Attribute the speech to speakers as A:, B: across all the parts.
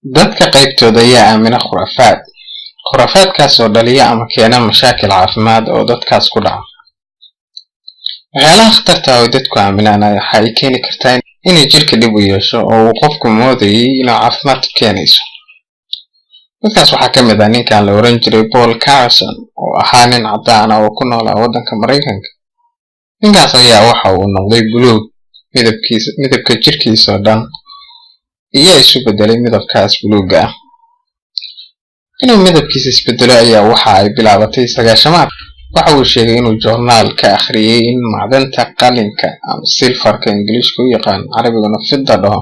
A: dadka qaybtooda ayaa aamina khuraafaadkaas oo dhaliya ama keena mashaakil caafimaad oo dadkaas ku dhaca. waxyaalaha khatarta ah oo dadku aaminaan waxa ay keeni kartaa inay jirka dhib u yeesho oo uu qofku moodayay inuu caafimaad keenayso. dadkaas waxaa ka mid ah ninkan la oran jiray Paul Carson oo ahaa nin cadaan ah oo ku noolaa waddanka Mareykanka. ninkaas ayaa waxa uu noqday buluug, midabka jirkiisa oo dhan iyo isu bedelay midabkaas buluuga ah. inuu midabkiisa isbedelo ayaa waxa ay bilaabatay sagaashamaad. waxa uu sheegay inuu joornaal ka akhriyay in macdanta qalinka ama silfarka Ingiriiska u yaqaan, Carabiguna fidda dhaho,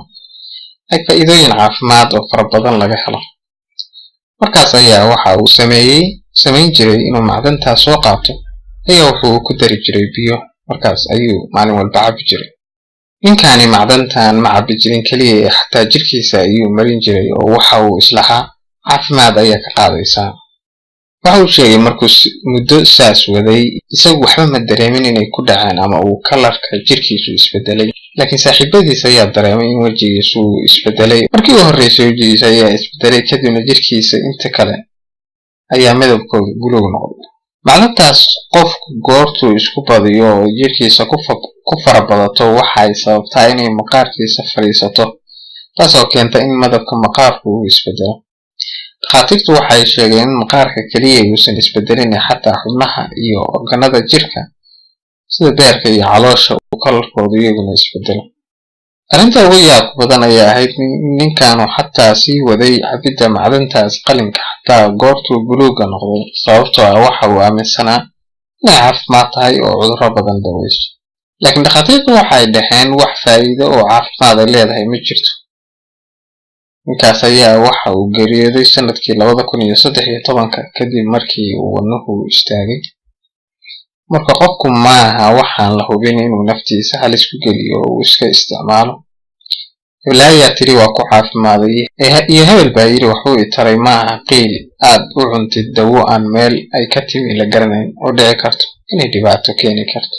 A: ay faa'iidooyin caafimaad oo fara badan laga helo. markaas ayaa waxa uu samayn jiray inuu macdantaas soo qaato ayaa wuxuu ku dari jiray biyo, markaas ayuu maalin walba cabi jiray. ninkani macdantan ma cabi jirin kaliya ee xataa jirkiisa ayuu marin jiray oo waxa uu islahaa caafimaad ayaa ka qaadaysaa. waxa uu sheegay markuu muddo saas waday isagu waxba ma dareemin inay ku dhaceen ama uu kalarka jirkiisu isbedelay, laakiin saaxiibadiisa ayaa dareemay in wejigiisu uu isbedelay. markii uu horreysay wejigiisa ayaa isbedelay, kadibna jirkiisa inta kale ayaa midabkooda buluug noqday. macdantaas qofku goortuu isku badiyo oo jirkiisa ku farabadato waxa ay sababtaa inay maqaarkiisa fadhiisato, taasoo keenta in midabka maqaarku uu isbedelo. dhakhaatiirtu waxay sheegeen in maqaarka kaliya uusan isbedelin xataa xubnaha iyo organada jirka sida beerka iyo caloosha uu kalarkoodu iyaguna isbedelo. arrinta ugu yaabka badan ayaa ahayd ninkaanu xataa sii waday cabidda macdantaas qalinka xataa goortuu buluuga noqday, sababtoo ah waxa uu aaminsanaa inay caafimaad tahay oo cudurro badan daweyso. laakiin dhakhaatiirtu waxay dhaheen wax faa'iido oo caafimaad ay leedahay ma jirto. ninkaas ayaa waxa uu geeriyooday sanadkii 2013 kadib markii uu wadnuhu istaagay. marka qofku maaha waxaan la hubin inuu naftiisa halis ku geliyo oo uu iska isticmaalo. hebel ayaa tiri waa ku caafimaaday, iyo hebel baa yiri waxbuu i taray. maaha qiil aad u cuntid dawo aan meel ay ka timi la garanayn oo dhici karto inay dhibaato keeni karto.